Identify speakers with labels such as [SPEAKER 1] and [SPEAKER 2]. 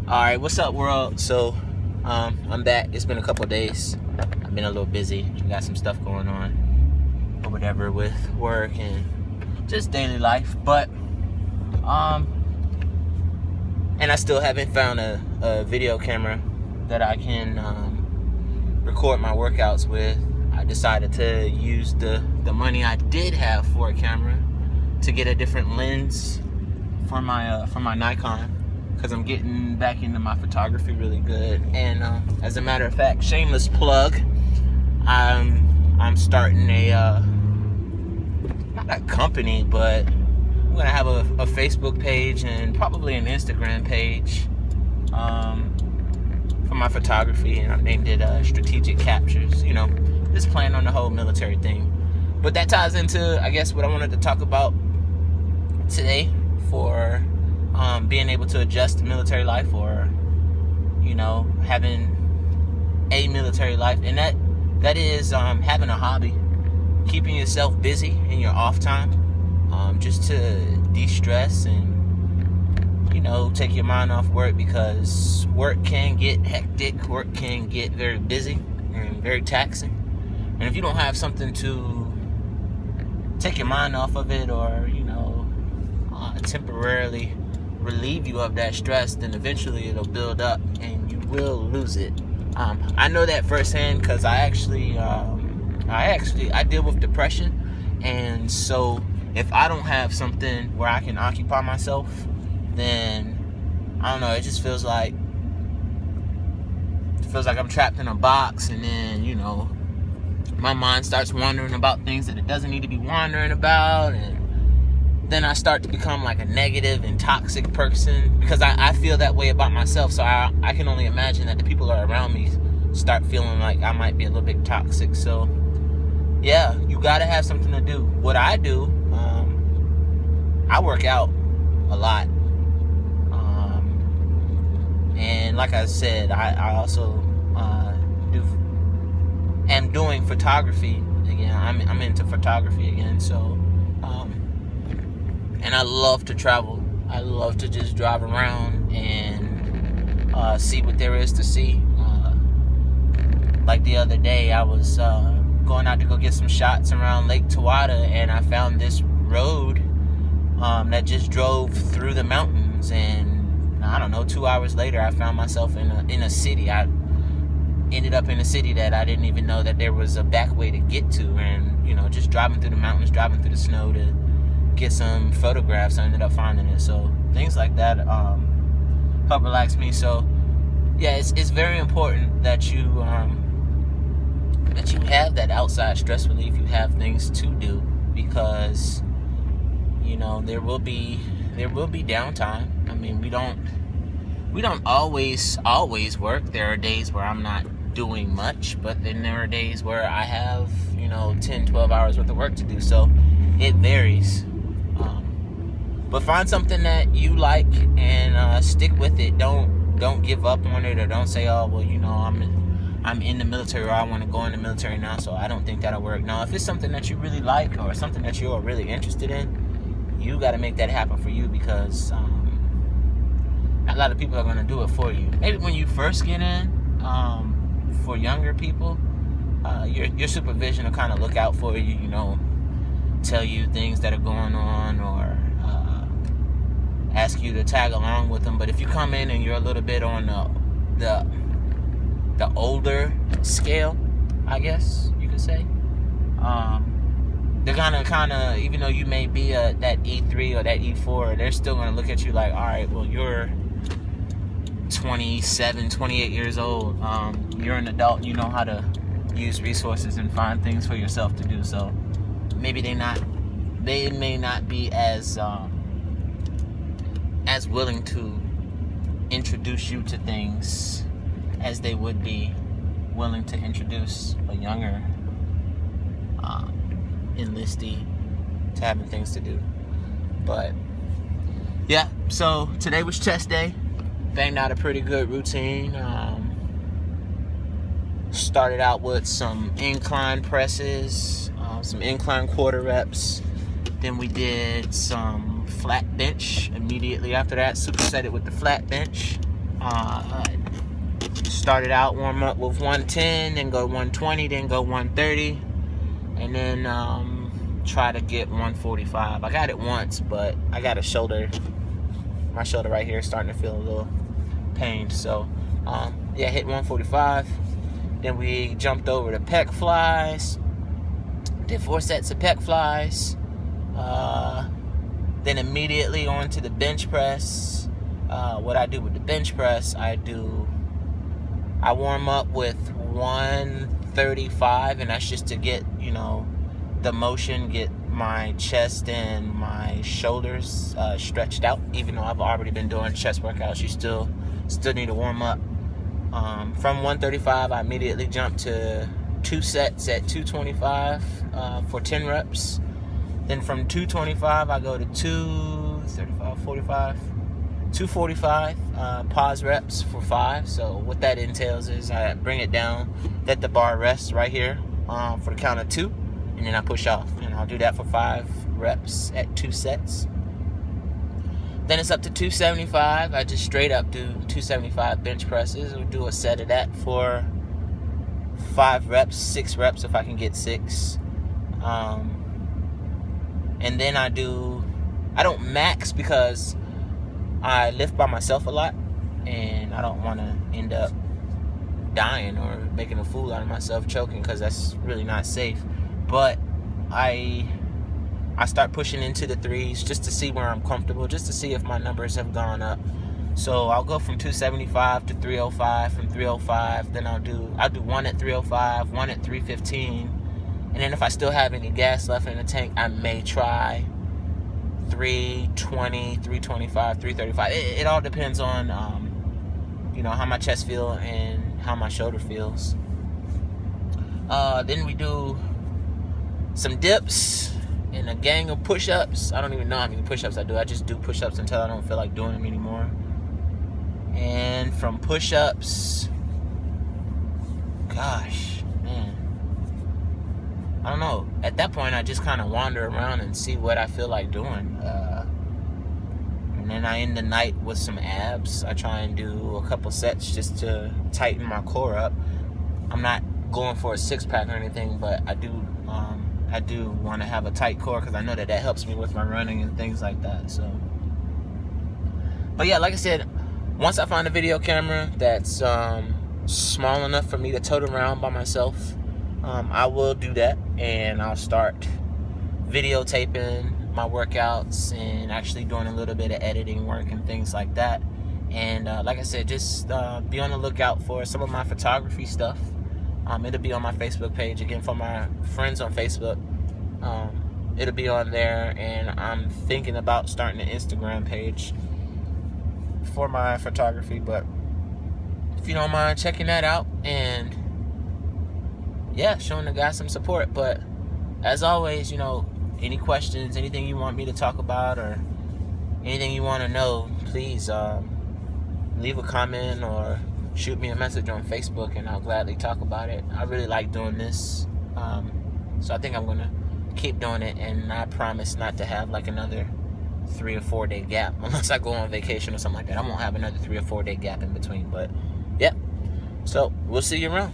[SPEAKER 1] Alright, what's up, world? So, I'm back. It's been a couple of days. I've been a little busy. Got some stuff going on or whatever with work and just daily life. But, and I still haven't found a video camera that I can record my workouts with. I decided to use the money I did have for a camera to get a different lens for my Nikon, because I'm getting back into my photography really good. And as a matter of fact, shameless plug, I'm starting a not a company, but I'm gonna have a Facebook page and probably an Instagram page for my photography, and I've named it Strategic Captures. You know, just playing on the whole military thing. But that ties into, I guess, what I wanted to talk about today for being able to adjust to military life, or, you know, having a military life. And that is having a hobby, keeping yourself busy in your off time, just to de-stress and, you know, take your mind off work, because work can get hectic, work can get very busy and very taxing. And if you don't have something to take your mind off of it, or, you know, temporarily relieve you of that stress, then eventually it'll build up and you will lose it. I know that firsthand, because I deal with depression, and so if I don't have something where I can occupy myself, then I don't know, it just feels like I'm trapped in a box, and then, you know, my mind starts wandering about things that it doesn't need to be wandering about, and then I start to become like a negative and toxic person, because I feel that way about myself. So I can only imagine that the people that are around me start feeling like I might be a little bit toxic. So yeah, you gotta have something to do. What I do, I work out a lot, and like I said, I also am doing photography again. I'm into photography again. So and I love to travel. I love to just drive around and see what there is to see. Like the other day, I was going out to go get some shots around Lake Tawada, and I found this road that just drove through the mountains. And I don't know, 2 hours later, I found myself in a city. I ended up in a city that I didn't even know that there was a back way to get to. And, you know, just driving through the mountains, driving through the snow to get some photographs, I ended up finding it. So things like that help relax me. So yeah, it's very important that you have that outside stress relief. You have things to do, because, you know, there will be downtime. I mean, we don't always work. There are days where I'm not doing much, but then there are days where I have, you know, 10-12 hours worth of work to do. So it varies. But find something that you like and stick with it. Don't give up on it, or don't say, oh, well, you know, I'm in the military, or I want to go in the military now, so I don't think that'll work. No, if it's something that you really like, or something that you're really interested in, you got to make that happen for you, because a lot of people are going to do it for you. Maybe when you first get in, for younger people, your supervision will kind of look out for you, you know, tell you things that are going on, or ask you to tag along with them. But if you come in and you're a little bit on the older scale, I guess you could say, they're gonna kind of, even though you may be that E3 or that E4, they're still gonna look at you like, all right, well, you're 27, 28 years old. You're an adult. You know how to use resources and find things for yourself to do. So maybe they may not be as willing to introduce you to things as they would be willing to introduce a younger enlistee to having things to do. But yeah, so today was chest day. Banged out a pretty good routine. Started out with some incline presses, some incline quarter reps. Then we did some flat bench immediately after that. Superset it with the flat bench. Started out warm up with 110, then go 120, then go 130, and then try to get 145. I got it once, but I got my shoulder right here is starting to feel a little pain. So yeah, hit 145. Then we jumped over to pec flies, did 4 sets of pec flies, then immediately on to the bench press. What I do with the bench press, I warm up with 135, and that's just to get, the motion, get my chest and my shoulders stretched out. Even though I've already been doing chest workouts, you still need to warm up. From 135, I immediately jump to 2 sets at 225 for 10 reps. Then from 225, I go to 245 pause reps for 5. So what that entails is I bring it down, let the bar rest right here for the count of 2, and then I push off. And I'll do that for 5 reps at 2 sets. Then it's up to 275. I just straight up do 275 bench presses. We'll do a set of that for 5 reps, 6 reps if I can get 6. And then I don't max because I lift by myself a lot, and I don't want to end up dying or making a fool out of myself, choking, because that's really not safe. But I start pushing into the 3s just to see where I'm comfortable, just to see if my numbers have gone up. So I'll go from 275 to 305, from 305, then I'll do 1 at 305, 1 at 315, and then if I still have any gas left in the tank, I may try 320, 325, 335. It all depends on, how my chest feels and how my shoulder feels. Then we do some dips and a gang of push-ups. I don't even know how many push-ups I do. I just do push-ups until I don't feel like doing them anymore. And from push-ups, gosh, man, I don't know. At that point, I just kind of wander around and see what I feel like doing. And then I end the night with some abs. I try and do a couple sets just to tighten my core up. I'm not going for a 6-pack or anything, but I do want to have a tight core because I know that helps me with my running and things like that. So, but yeah, like I said, once I find a video camera that's small enough for me to tote around by myself, I will do that, and I'll start videotaping my workouts and actually doing a little bit of editing work and things like that. And like I said, just be on the lookout for some of my photography stuff. It'll be on my Facebook page. Again, for my friends on Facebook, it'll be on there, and I'm thinking about starting an Instagram page for my photography. But if you don't mind checking that out, and yeah, showing the guys some support. But as always, any questions, anything you want me to talk about, or anything you want to know, please leave a comment or shoot me a message on Facebook, and I'll gladly talk about it. I really like doing this, so I think I'm going to keep doing it, and I promise not to have like another 3 or 4 day gap, unless I go on vacation or something like that. I won't have another 3 or 4 day gap in between. But yeah, so we'll see you around.